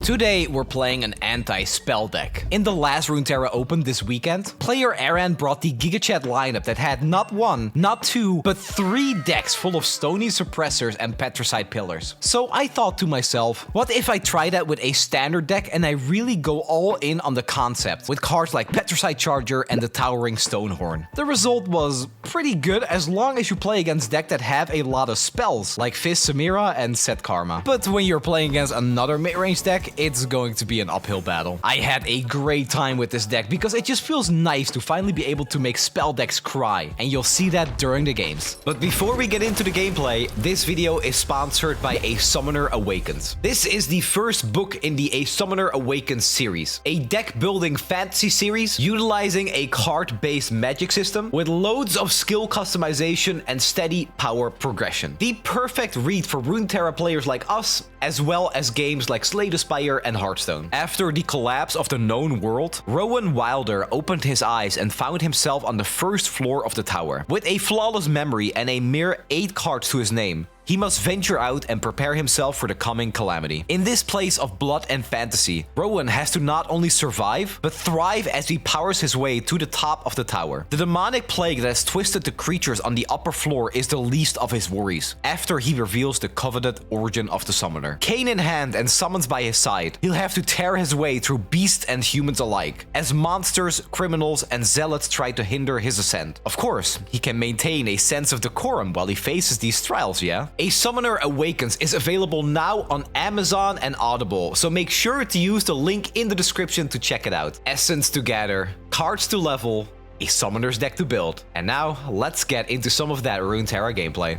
Today we're playing an anti-spell deck. In the last Runeterra Open this weekend, player Aaron brought the GigaChat lineup that had not one, not two, but 3 decks full of Snnuy suppressors and Petricide pillars. So I thought to myself, what if I try that with a standard deck and I really go all in on the concept, with cards like Petricide Charger and the Towering Stonehorn. The result was pretty good as long as you play against decks that have a lot of spells, like Fizz Samira and Set Karma. But when you're playing against another mid-range deck, it's going to be an uphill battle. I had a great time with this deck because it just feels nice to finally be able to make spell decks cry, and you'll see that during the games. But before we get into the gameplay, this video is sponsored by A Summoner Awakens. This is the first book in the A Summoner Awakens series, a deck-building fantasy series utilizing a card-based magic system with loads of skill customization and steady power progression. The perfect read for Runeterra players like us, as well as games like Slay the Spire and Hearthstone. After the collapse of the known world, Rowan Wilder opened his eyes and found himself on the first floor of the tower. With a flawless memory and a mere 8 cards to his name, he must venture out and prepare himself for the coming calamity. In this place of blood and fantasy, Rowan has to not only survive, but thrive as he powers his way to the top of the tower. The demonic plague that has twisted the creatures on the upper floor is the least of his worries, after he reveals the coveted origin of the summoner. Cane in hand and summons by his side, he'll have to tear his way through beasts and humans alike, as monsters, criminals, and zealots try to hinder his ascent. Of course, he can maintain a sense of decorum while he faces these trials, yeah? A Summoner Awakens is available now on Amazon and Audible, so make sure to use the link in the description to check it out. Essence to gather, cards to level, a summoner's deck to build. And now, let's get into some of that Runeterra gameplay.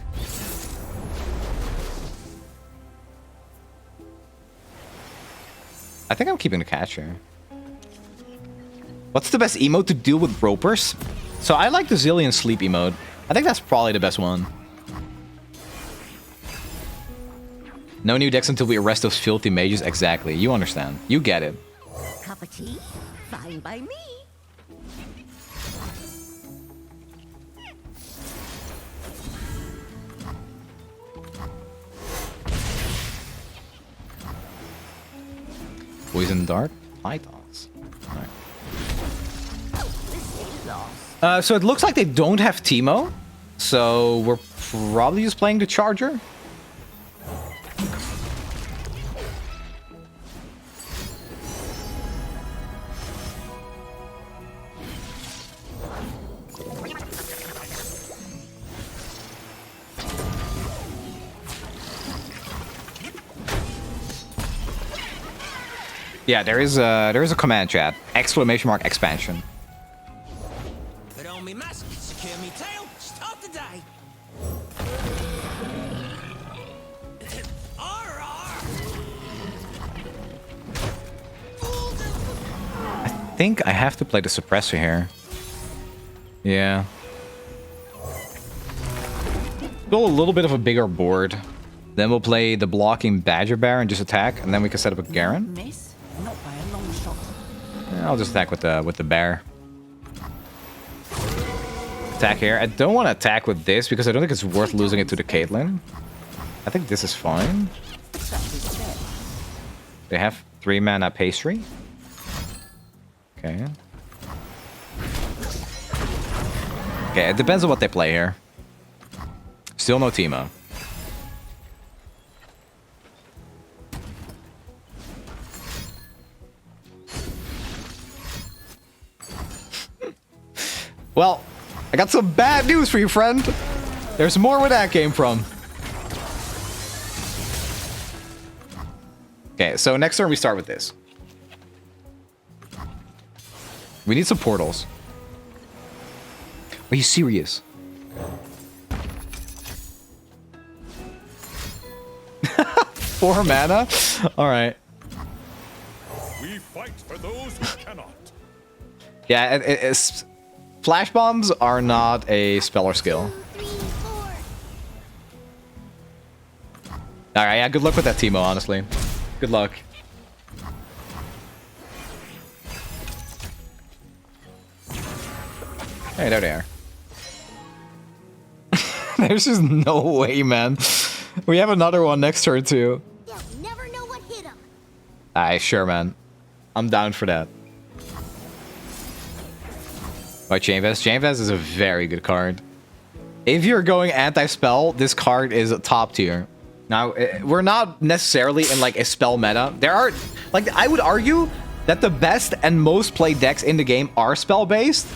I think I'm keeping the catcher. What's the best emote to deal with ropers? So I like the Zillion Sleep emote. I think that's probably the best one. No new decks until we arrest those filthy mages. Exactly. You understand. You get it. Cup of tea? Fine by me. Poison Dart? Pythons. Alright. So it looks like they don't have Teemo. So we're probably just playing the Charger. Yeah, there is a command chat. Exclamation mark expansion. Put on me mask, secure me tail, start the day. I think I have to play the suppressor here. Yeah. Build a little bit of a bigger board. Then we'll play the blocking Badger Bear and just attack, and then we can set up a Garen. Miss? Not by a long shot. Yeah, I'll just attack with the bear. Attack here. I don't want to attack with this because I don't think it's worth losing it to the Caitlyn. I think this is fine. They have 3 mana pastry. Okay. Okay, it depends on what they play here. Still no Teemo. Well, I got some bad news for you, friend. There's more where that came from. Okay, so next turn we start with this. We need some portals. Are you serious? 4 mana? Alright. We fight for those who cannot. Yeah, it's... Flash bombs are not a spell or skill. 2, 3, 4. Alright, yeah, good luck with that, Teemo, honestly. Good luck. Hey, there they are. There's just no way, man. We have another one next turn, too. They'll never know what hit them. Alright, sure, man. I'm down for that. Right, Chainvest. Chainvest is a very good card. If you're going anti-spell, this card is top tier. Now, we're not necessarily in like a spell meta. There are, like, I would argue that the best and most played decks in the game are spell-based.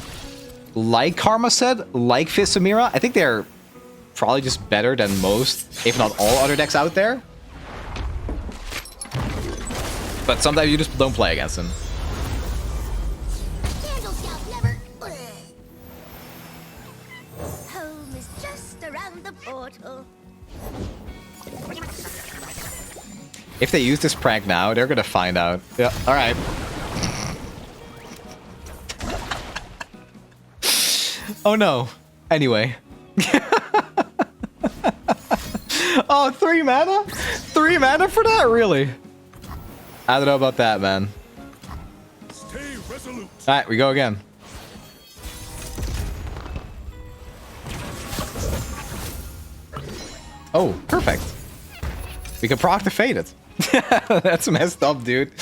Like Karma said, like Fist Samira. I think they're probably just better than most, if not all other decks out there. But sometimes you just don't play against them. Candle Scout never. Home is just around the portal. If they use this prank now, they're gonna find out. Yeah, alright. Oh no. Anyway. Oh, 3 mana? 3 mana for that? Really? I don't know about that, man. Stay resolute. Alright, we go again. Oh, perfect. We can proc to fade it. That's messed up, dude.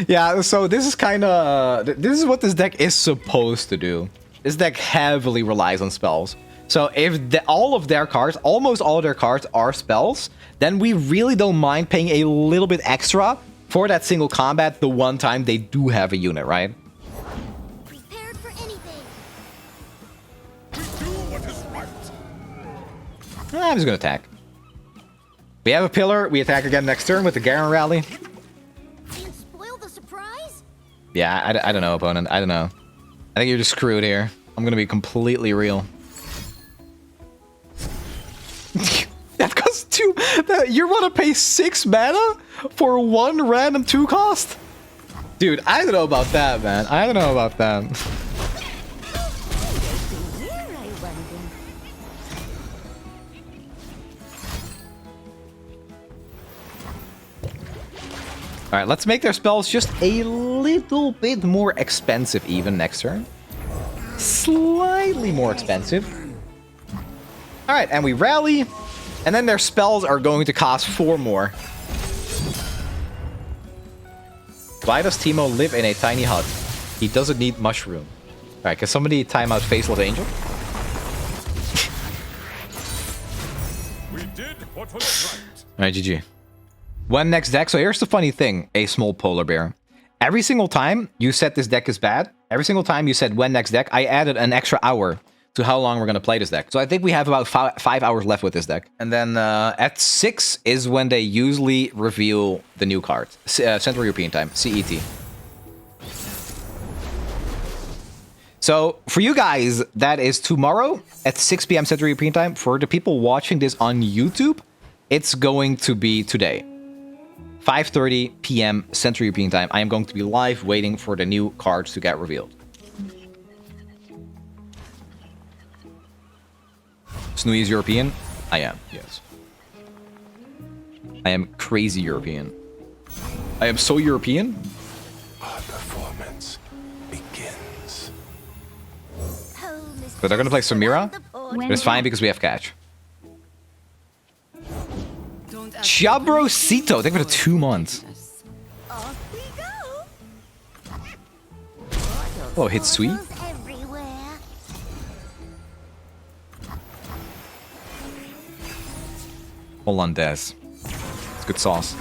Yeah, so this is kind of... This is what this deck is supposed to do. This deck heavily relies on spells. So if all of their cards, almost all of their cards are spells, then we really don't mind paying a little bit extra for that single combat the one time they do have a unit, right? Prepared for anything. We do what is right. I'm just gonna attack. We have a pillar. We attack again next turn with the Garen rally. And spoil the surprise? Yeah, I don't know, opponent. I don't know. I think you're just screwed here. I'm gonna be completely real. That costs 2. You want to pay 6 mana for 1 random 2 cost? Dude, I don't know about that, man. I don't know about that. Where I wonder. All right, let's make their spells just a little bit more expensive even next turn. Slightly more expensive. All right, and we rally. And then their spells are going to cost 4 more. Why does Timo live in a tiny hut? He doesn't need mushroom. Alright, can somebody time out Faceless Angel? We did what was right. Alright, GG. One next deck. So here's the funny thing, a small polar bear. Every single time you said this deck is bad, every single time you said when next deck, I added an extra hour to how long we're going to play this deck. So I think we have about 5 hours left with this deck. And then at 6 is when they usually reveal the new card. Central European Time, CET. So for you guys, that is tomorrow at 6 p.m. Central European Time. For the people watching this on YouTube, it's going to be today. 5:30 p.m. Central European Time. I am going to be live waiting for the new cards to get revealed. Snnuy is European? I am, yes. I am crazy European. I am so European. Our performance begins. Home is But they're gonna play just Samira? around the portal. But it's fine because we have catch. Don't Chabrosito, they go to 2 months. Off we go. Oh, hit sweet. Portals everywhere. Hollandaise. It's good sauce.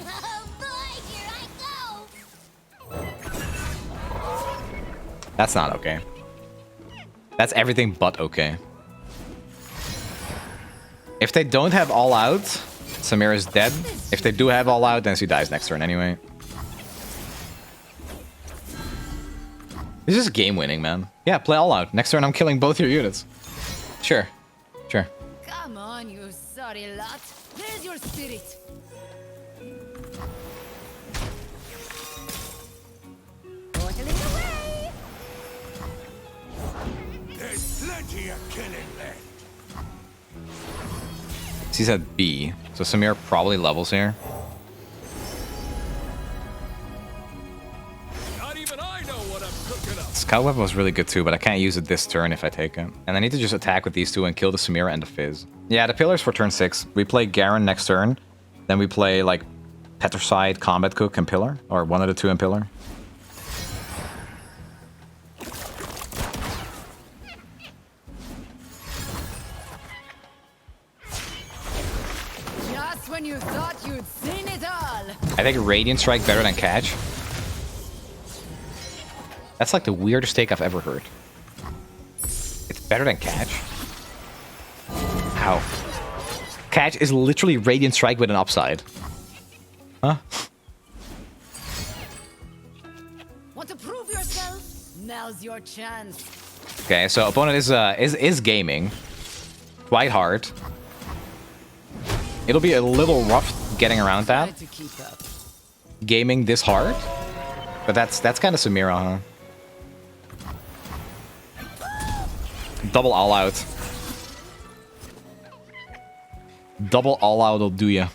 Oh boy, here I go. That's not okay. That's everything but okay. If they don't have all out, Samira's dead. If they do have all out, then she dies next turn anyway. This is game winning, man. Yeah, play all out. Next turn I'm killing both your units. Sure. Sure. Come on, you sorry lot. There's your spirit. Portal is away. There's plenty of killing left. She's at B, so Samir probably levels here. Not even I know what I'm cooking up. Scout Weapon was really good too, but I can't use it this turn if I take it. And I need to just attack with these two and kill the Samira and the Fizz. Yeah, the pillars for turn 6. We play Garen next turn. Then we play like Petricide, Combat Cook, and Pillar. Or one of the two in Pillar. Just when you thought you'd seen it all. I think Radiant Strike better than Catch. That's like the weirdest take I've ever heard. It's better than Catch? How? Catch is literally Radiant Strike with an upside. Huh? Want to prove yourself? Now's your chance. Okay, so opponent is gaming quite hard. It'll be a little rough getting around Try that. to keep up. Gaming this hard. But that's kind of Samira, huh? Double all out. Double all out will do ya.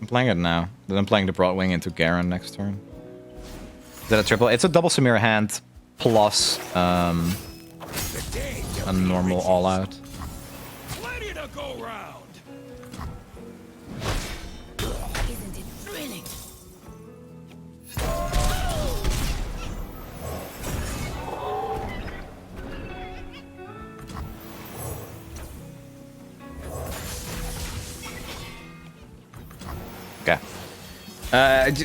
I'm playing it now. Then I'm playing the Broadwing into Garen next turn. Is that a triple? It's a double Samira hand plus a normal all out. Plenty to go round. Isn't it thrilling? Okay.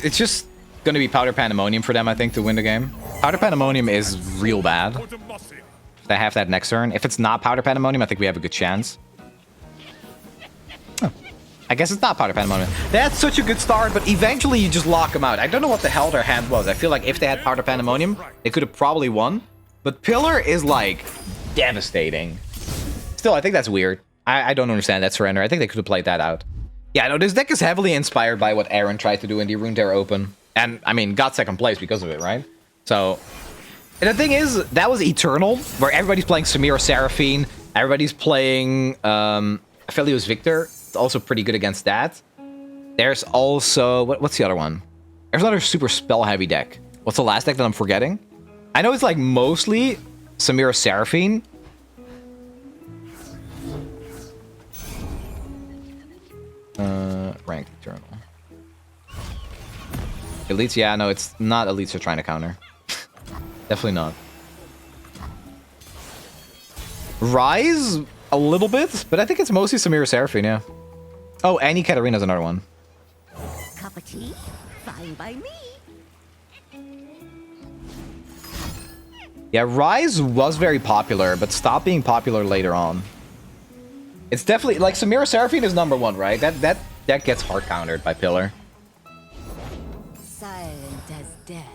It's just gonna be Powder Pandemonium for them, I think, to win the game. Powder Pandemonium is real bad. If they have that next turn. If it's not Powder Pandemonium, I think we have a good chance. Oh. I guess it's not Powder Pandemonium. That's such a good start, but eventually you just lock them out. I don't know what the hell their hand was. I feel like if they had Powder Pandemonium, they could have probably won. But Pillar is, like, devastating. Still, I think that's weird. I don't understand that surrender. I think they could have played that out. Yeah, no, this deck is heavily inspired by what Aaron tried to do in the Runeterra Open. And, I mean, got second place because of it, right? So, and the thing is, that was Eternal, where everybody's playing Samira Seraphine, everybody's playing Aphelios Victor. It's also pretty good against that. There's also... What's the other one? There's another super spell-heavy deck. What's the last deck that I'm forgetting? I know it's, like, mostly Samira Seraphine. Ranked Eternal. Elites, yeah, no, it's not Elites are trying to counter. Definitely not. Rise, a little bit, but I think it's mostly Samira Seraphine, yeah. Oh, Annie Katarina's another one. Cup of tea? Fine by me. Yeah, Rise was very popular, but stopped being popular later on. It's definitely, like, Samira Seraphine is number one, right? That gets hard countered by Pillar. Silent as death.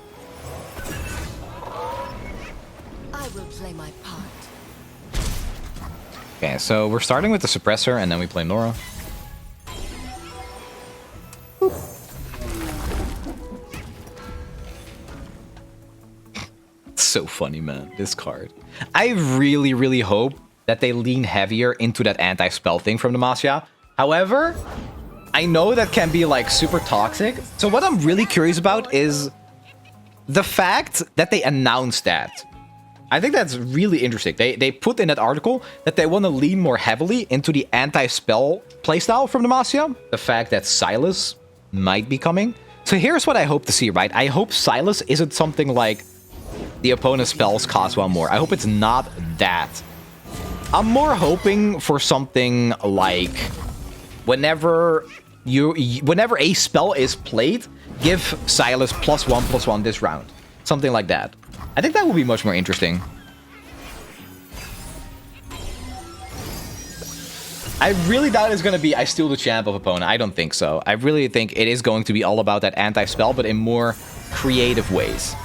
I will play my part. Okay, so we're starting with the Suppressor, and then we play Nora. So funny, man, this card. I really, really hope that they lean heavier into that anti-spell thing from Demacia. However, I know that can be, like, super toxic. So what I'm really curious about is the fact that they announced that. I think that's really interesting. They put in that article that they want to lean more heavily into the anti-spell playstyle from Demacia. The fact that Silas might be coming. So here's what I hope to see, right? I hope Silas isn't something like the opponent's spells cost one more. I hope it's not that. I'm more hoping for something like whenever a spell is played, give Silas +1/+1 this round. Something like that. I think that would be much more interesting. I really doubt it's going to be I steal the champ of opponent. I don't think so. I really think it is going to be all about that anti-spell, but in more creative ways.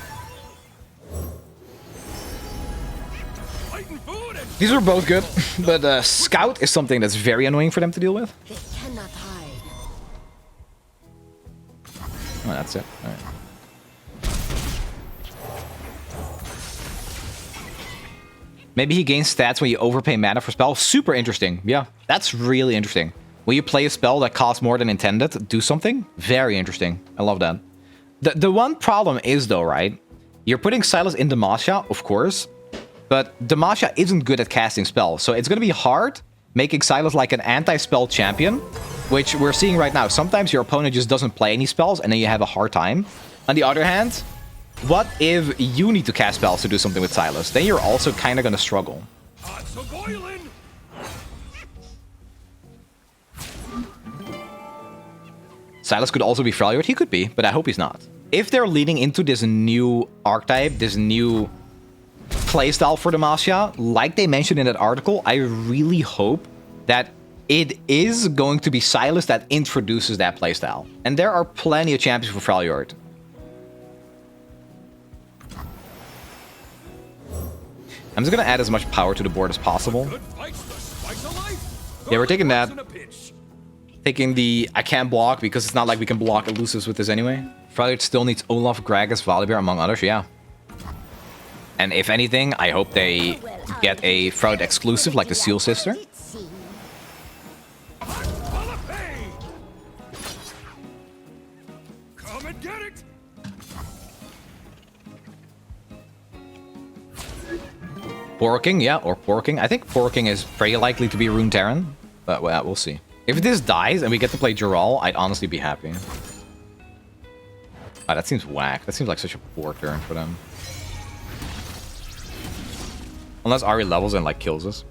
These are both good, but Scout is something that's very annoying for them to deal with. They cannot hide. Oh, that's it. All right. Maybe he gains stats when you overpay mana for spells. Super interesting. Yeah, that's really interesting. When you play a spell that costs more than intended, do something. Very interesting. I love that. The one problem is, though, right? You're putting Sylas in Demacia, of course. But Demacia isn't good at casting spells. So it's going to be hard making Sylas like an anti-spell champion. Which we're seeing right now. Sometimes your opponent just doesn't play any spells and then you have a hard time. On the other hand, what if you need to cast spells to do something with Sylas? Then you're also kind of going to struggle. Pots a boiling. Sylas could also be Freljord. He could be, but I hope he's not. If they're leading into this new archetype, this new playstyle for Demacia, like they mentioned in that article, I really hope that it is going to be Sylas that introduces that playstyle. And there are plenty of champions for Freljord. I'm just going to add as much power to the board as possible. Good fights, the spice of life. Yeah, we're taking that. In a pinch. Taking the I can't block because it's not like we can block elusives with this anyway. Freljord still needs Olaf, Gragas, Volibear, among others, yeah. And if anything, I hope they get a Freljord exclusive like the Seal Sister. Come and get it. Porking, yeah, or Porking. I think Porking is pretty likely to be Runeterran, but well, we'll see. If this dies and we get to play Jural, I'd honestly be happy. Ah, that seems whack. That seems like such a poor turn for them. Unless Ari levels and like kills us.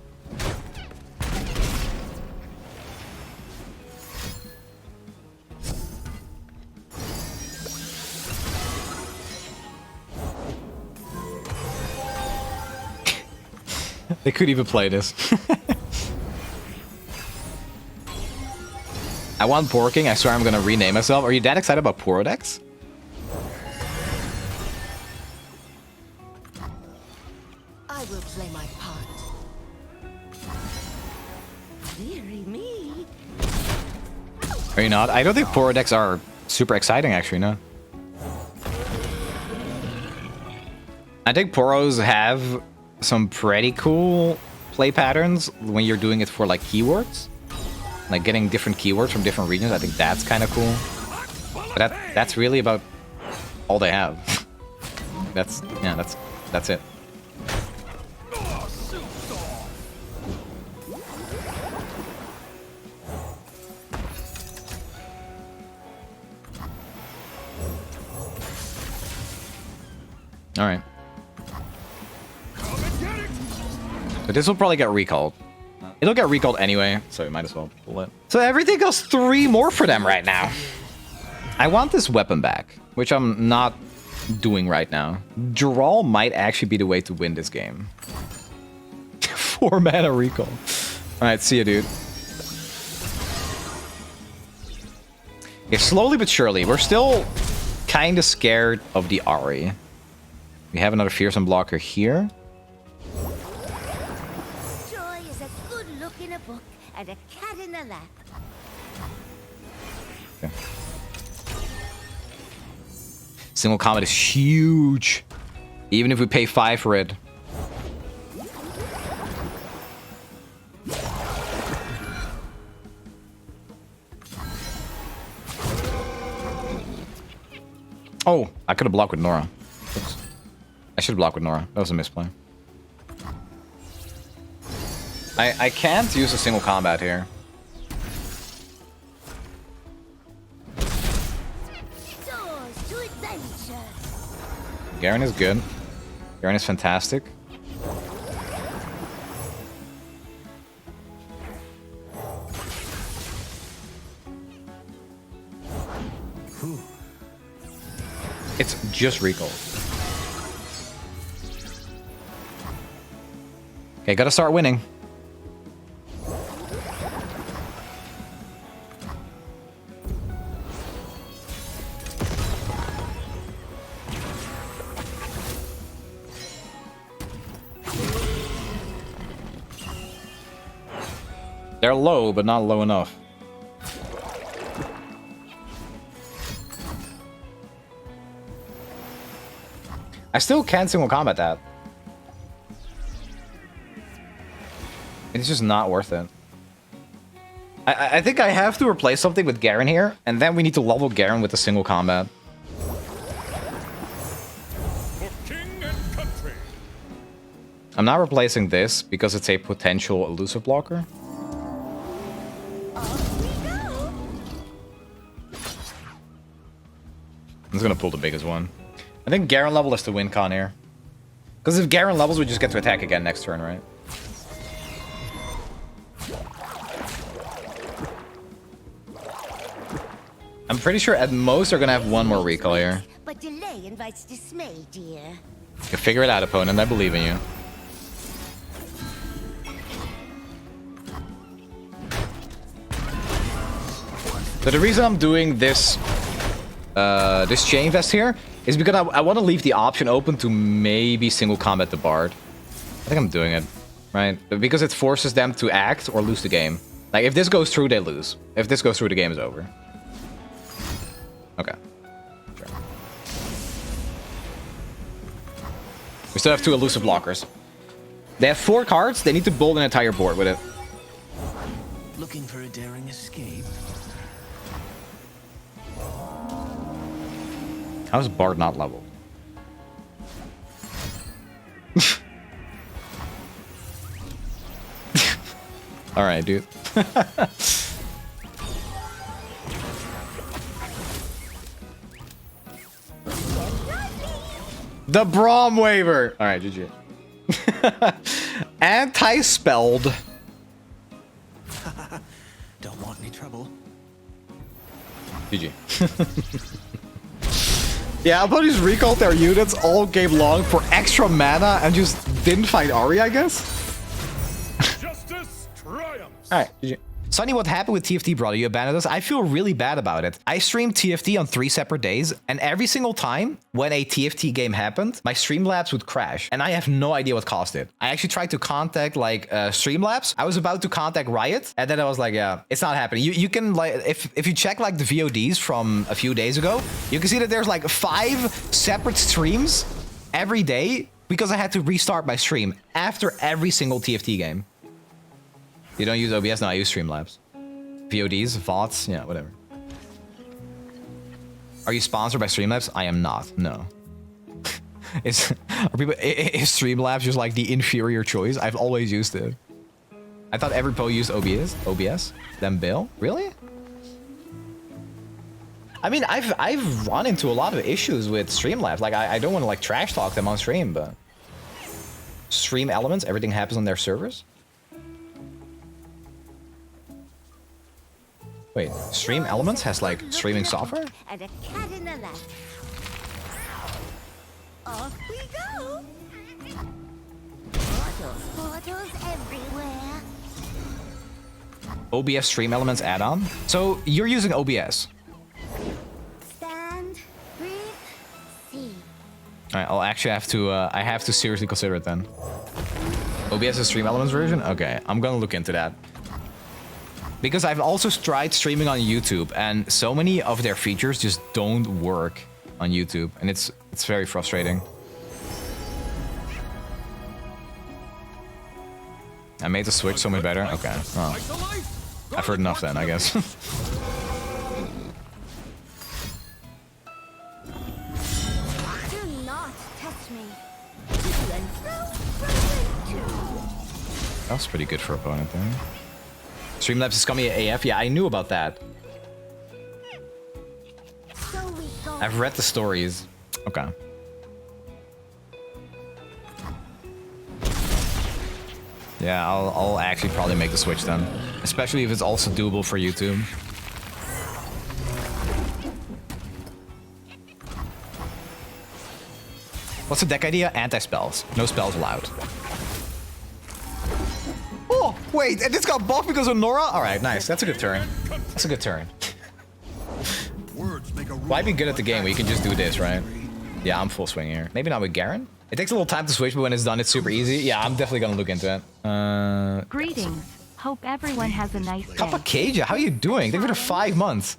They could even play this. I want Porking. I swear I'm gonna rename myself. Are you that excited about Porodex? I will play my part. Deary me. Are you not? I don't think Porodex are super exciting, actually, no. I think Poros have some pretty cool play patterns when you're doing it for like keywords. Like getting different keywords from different regions. I think that's kind of cool. But that's really about all they have. That's it. All right. But this will probably get recalled. It'll get recalled anyway, so we might as well pull it. So everything goes 3 more for them right now. I want this weapon back, which I'm not doing right now. Jural might actually be the way to win this game. 4 mana recall. Alright, see ya, dude. Okay, slowly but surely. We're still kind of scared of the Ari. We have another fearsome blocker here. Joy is a good look in a book and a cat in a lap. Okay. Single combat is huge. Even if we pay 5 for it. Oh, I could have blocked with Nora. Oops. I should have blocked with Nora. That was a misplay. I can't use a single combat here. Doors to adventure. Garen is good. Garen is fantastic. It's just recall. Okay, gotta start winning. They're low, but not low enough. I still can't single combat that. It's just not worth it. I think I have to replace something with Garen here, and then we need to level Garen with a single combat. For king and country. I'm not replacing this because it's a potential elusive blocker. Off we go. I'm just gonna pull the biggest one. I think Garen level is the win con here. Because if Garen levels, we just get to attack again next turn, right? I'm pretty sure at most they're gonna have one more recall here. But delay invites dismay, dear. You figure it out, opponent. I believe in you. So the reason I'm doing this this chain vest here is because I want to leave the option open to maybe single combat the Bard. I think I'm doing it, right? Because it forces them to act or lose the game. Like, if this goes through, they lose. If this goes through, the game is over. Okay. Sure. We still have 2 elusive blockers. They have 4 cards. They need to build an entire board with it. Looking for a daring escape? How's Bard not leveled? All right, dude. The Braum waiver. All right, GG. Anti-spelled. Don't want any trouble. GG. Yeah, opponents recalled their units all game long for extra mana and just didn't fight Ahri, I guess. Justice triumphs. All right, GG. Sonny, what happened with TFT, brother? You abandoned us? I feel really bad about it. I streamed TFT on 3 separate days, and every single time when a TFT game happened, my Streamlabs would crash, and I have no idea what caused it. I actually tried to contact, like, Streamlabs. I was about to contact Riot, and then I was like, yeah, it's not happening. You can, like, if you check, like, the VODs from a few days ago, you can see that there's, like, 5 separate streams every day because I had to restart my stream after every single TFT game. You don't use OBS? No, I use Streamlabs. VODs, VODs, yeah, whatever. Are you sponsored by Streamlabs? I am not, no. Is Streamlabs just like the inferior choice? I've always used it. I thought every pro used OBS? Then Bill? Really? I mean, I've run into a lot of issues with Streamlabs. Like, I don't want to like trash talk them on stream, but Stream Elements, everything happens on their servers? Wait, Stream Elements has like streaming software? And a cat in the lap. Off we go. Portals everywhere. OBS Stream Elements add-on? So you're using OBS? Stand, breathe, see. All right, I'll actually have to. I have to seriously consider it then. OBS is Stream Elements version? Okay, I'm gonna look into that. Because I've also tried streaming on YouTube, and so many of their features just don't work on YouTube, and it's very frustrating. I made the Switch so much better. Okay, well, I've heard enough then, I guess. Do not touch me. And That was pretty good for opponent there. Streamlabs is scummy AF. Yeah, I knew about that. so we go. I've read the stories. Okay. Yeah, I'll actually probably make the switch then. Especially if it's also doable for YouTube. What's the deck idea? Anti-spells. No spells allowed. Oh, wait, and this got buffed because of Nora? Alright, nice. That's a good turn. That's a good turn. Why be good at the game where you can just do this, right? Yeah, I'm full swing here. Maybe not with Garen. It takes a little time to switch, but when it's done, it's super easy. Yeah, I'm definitely gonna look into it. Greetings. Hope everyone has a nice day. Kappa Keija, how are you doing? Thank you for the 5 months.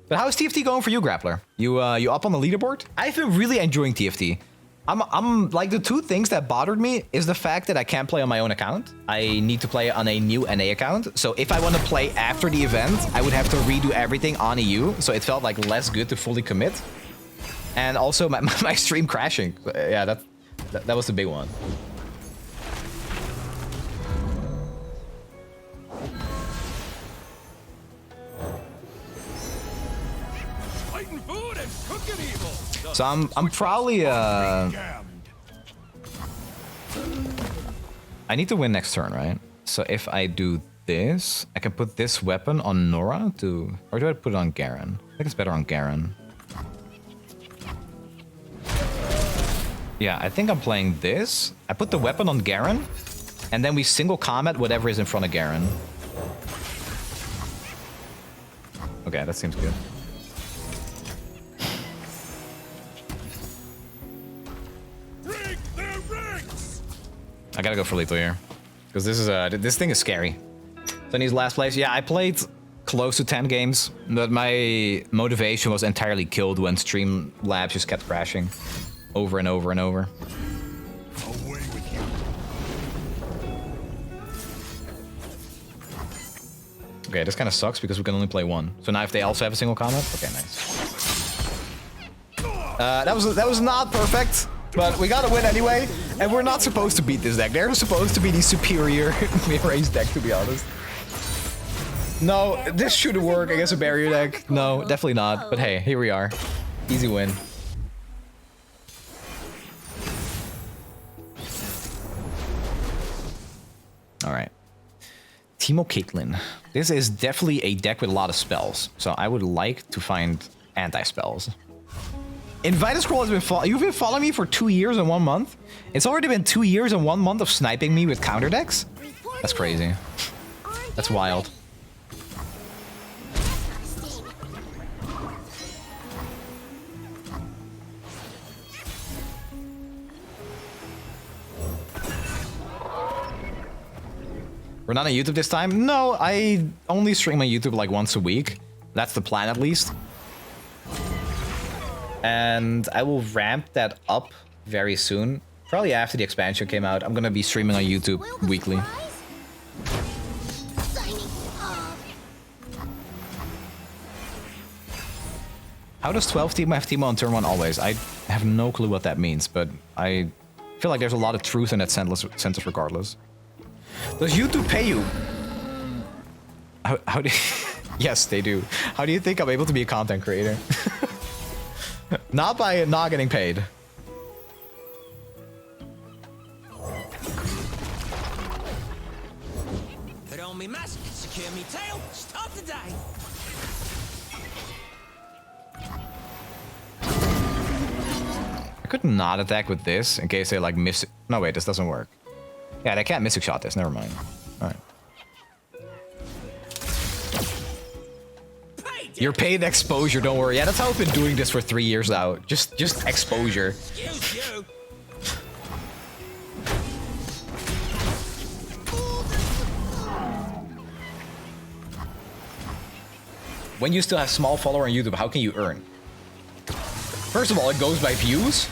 But how is TFT going for you, Grappler? You up on the leaderboard? I've been really enjoying TFT. I'm like, the two things that bothered me is the fact that I can't play on my own account. I need to play on a new NA account. So if I want to play after the event, I would have to redo everything on EU. So it felt like less good to fully commit. And also my stream crashing. Yeah, that was the big one. Fighting food and cooking evil. So I'm probably Damned. I need to win next turn, right? So if I do this, I can put this weapon on Nora to, or do I put it on Garen? I think it's better on Garen. Yeah, I think I'm playing this. I put the weapon on Garen, and then we single combat whatever is in front of Garen. Okay, that seems good. Break their ranks. I gotta go for lethal here, because this thing is scary. So he's last place. Yeah, I played close to 10 games, but my motivation was entirely killed when Streamlabs just kept crashing over and over and over. Away with you. Okay, this kind of sucks because we can only play one. So now if they also have a single combat, okay, nice. That was not perfect, but we gotta win anyway. And we're not supposed to beat this deck. They're supposed to be the superior mid-range deck, to be honest. No, this shouldn't work against a barrier deck. No, definitely not. But hey, here we are. Easy win. All right. Teemo Caitlyn. This is definitely a deck with a lot of spells. So I would like to find anti-spells. Invited-Scroll has been you've been following me for 2 years and 1 month? It's already been 2 years and 1 month of sniping me with counter decks? That's crazy. That's wild. We're not on YouTube this time? No, I only stream on YouTube like once a week. That's the plan, at least. And I will ramp that up very soon. Probably after the expansion came out. I'm gonna be streaming on YouTube weekly. How does 12 Teemo have Teemo on turn 1 always? I have no clue what that means, but I feel like there's a lot of truth in that sentence regardless. Does YouTube pay you? How do Yes, they do. How do you think I'm able to be a content creator? Not by not getting paid. Put on me mask, secure me tail, start the day. I could not attack with this in case they like miss. No, wait, this doesn't work. Yeah, they can't mystic shot this. Never mind. All right. You're paid exposure. Don't worry. Yeah, that's how I've been doing this for 3 years now. Just exposure. Excuse you. When you still have small follower on YouTube, how can you earn? First of all, it goes by views,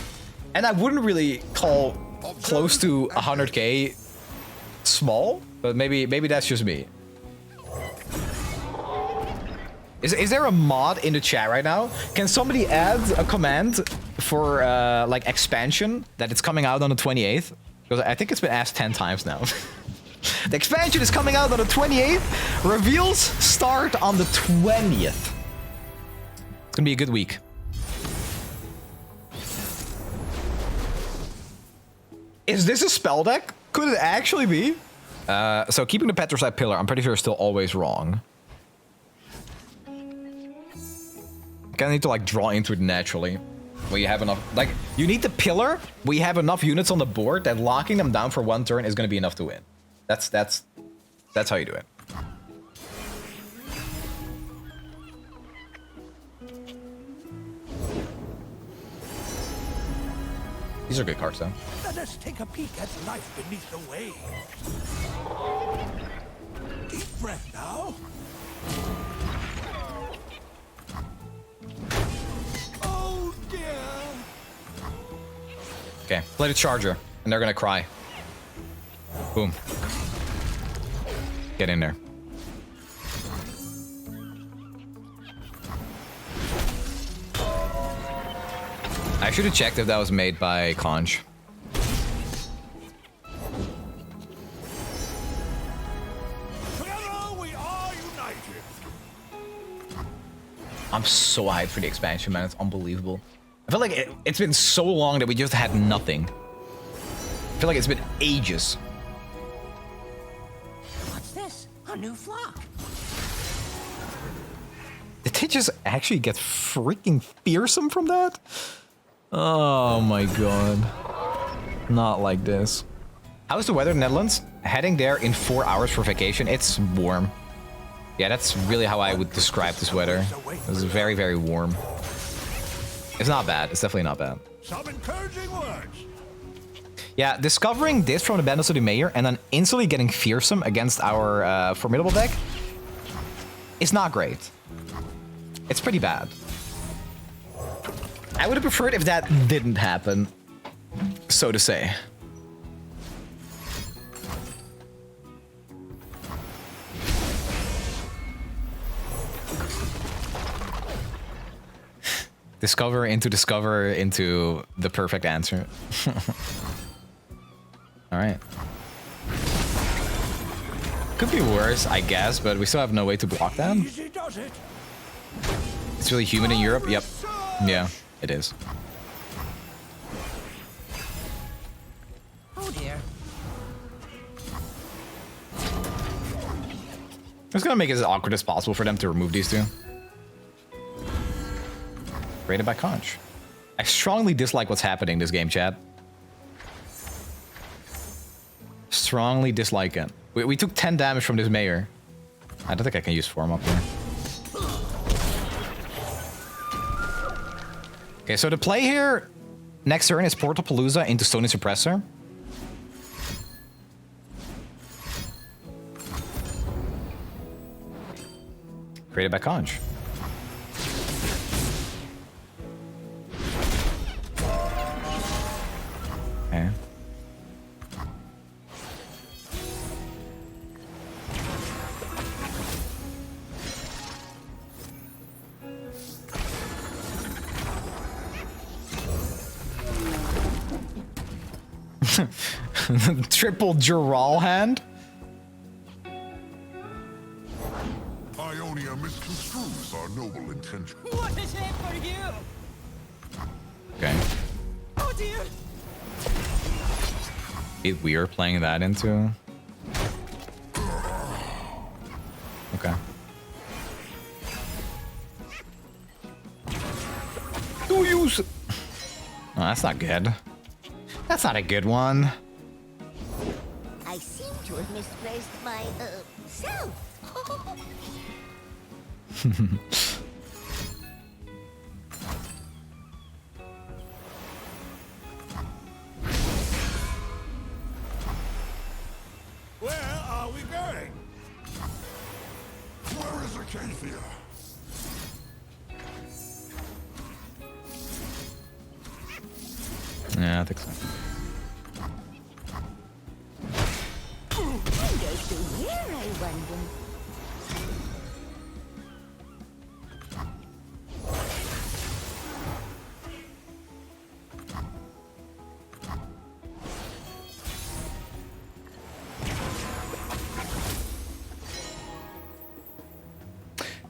and I wouldn't really call close to 100k small, but maybe that's just me. Is there a mod in the chat right now? Can somebody add a command for like expansion that it's coming out on the 28th? Because I think it's been asked 10 times now. The expansion is coming out on the 28th. Reveals start on the 20th. It's gonna be a good week. Is this a spell deck? Could it actually be? So keeping the Petricite Pillar, I'm pretty sure is still always wrong. I kind of need to like draw into it naturally. Where you have enough, like, you need the pillar. We have enough units on the board that locking them down for 1 turn is going to be enough to win. That's how you do it. These are good cards, though. Let us take a peek at life beneath the waves. Deep breath now. Oh dear. Okay, play the charger, and they're gonna cry. Boom. Get in there. I should have checked if that was made by Conch. Together we are united. I'm so hyped for the expansion, man. It's unbelievable. I feel like it's been so long that we just had nothing. I feel like it's been ages. What's this? A new flock. Did they just actually get freaking fearsome from that? Oh my god. Not like this. How's the weather in the Netherlands? Heading there in 4 hours for vacation. It's warm. Yeah, that's really how I would describe this weather. It's very, very warm. It's not bad. It's definitely not bad. Some encouraging words. Yeah, discovering this from the Bandits of the Mayor and then instantly getting fearsome against our formidable deck is not great. It's pretty bad. I would have preferred if that didn't happen, so to say. Discover into the perfect answer. All right. Could be worse, I guess, but we still have no way to block that. Easy does it. It's really humid in Europe. Yep. Yeah, it is. Oh dear. I'm just gonna make it as awkward as possible for them to remove these two. Rated by Conch. I strongly dislike what's happening in this game, chat. Strongly dislike it. We took 10 damage from this mayor. I don't think I can use form up here. Okay, so the play here next turn is Portapalooza into Stony Suppressor. Created by Conch. Okay. Triple Jural hand. Ionia misconstrues our noble intention. What is it for you? Okay. Oh dear. We are playing that into. Okay. Do use. Oh, that's not good. That's not a good one. I seem to have misplaced my, self. Where are we going? Where is Acacia? Yeah, I think so. Who goes to where, I wonder?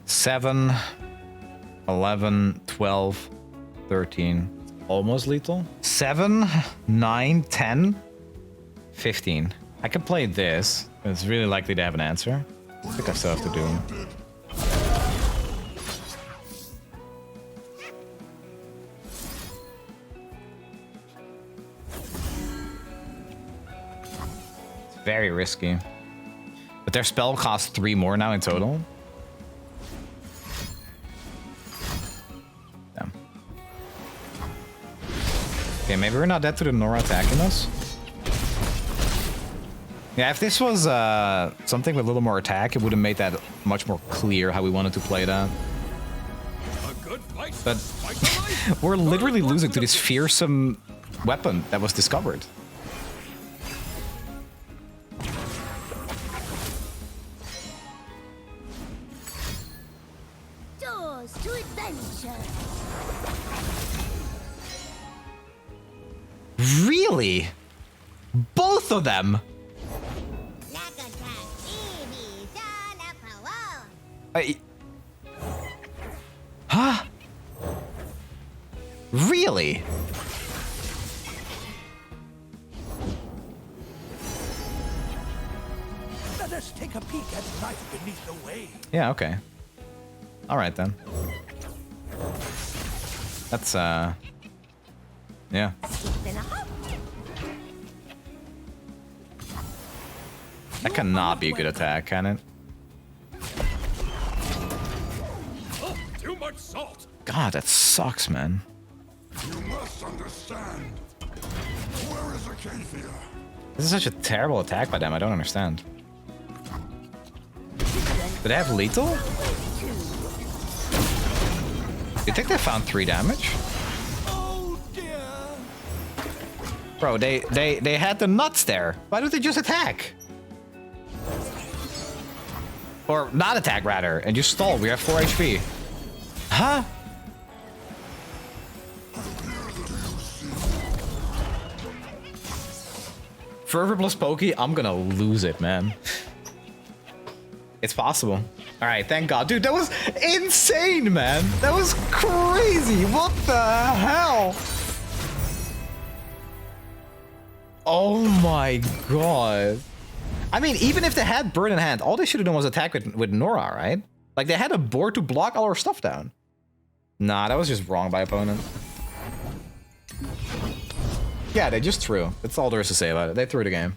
Seven, 11, 12, 13. Almost lethal. 7, 9, 10, 15. I can play this. It's really likely to have an answer. I think I still have to do. It's very risky. But their spell costs 3 more now in total. Damn. Okay, maybe we're not dead to the Nora attacking us. Yeah, if this was something with a little more attack, it would have made that much more clear how we wanted to play that. A good place. But we're literally losing to this fearsome weapon that was discovered. Doors to adventure. Really? Both of them? Huh? Really? Let us take a peek at life beneath the waves. Yeah, okay. All right then. That's yeah. That cannot be a good attack, can it? Oh, too much salt. God, that sucks, man. You must understand. Where is Acacia? This is such a terrible attack by them. I don't understand. Do they have lethal? Do you think they found 3 damage? Oh dear. Bro, they had the nuts there. Why don't they just attack? Or not attack, rather, and just stall. We have 4 HP. Huh? Fervor plus Pokey, I'm gonna lose it, man. It's possible. All right, thank God. Dude, that was insane, man. That was crazy. What the hell? Oh my God. I mean, even if they had Bird in hand, all they should have done was attack with Nora, right? Like, they had a board to block all our stuff down. Nah, that was just wrong by opponent. Yeah, they just threw. That's all there is to say about it. They threw the game.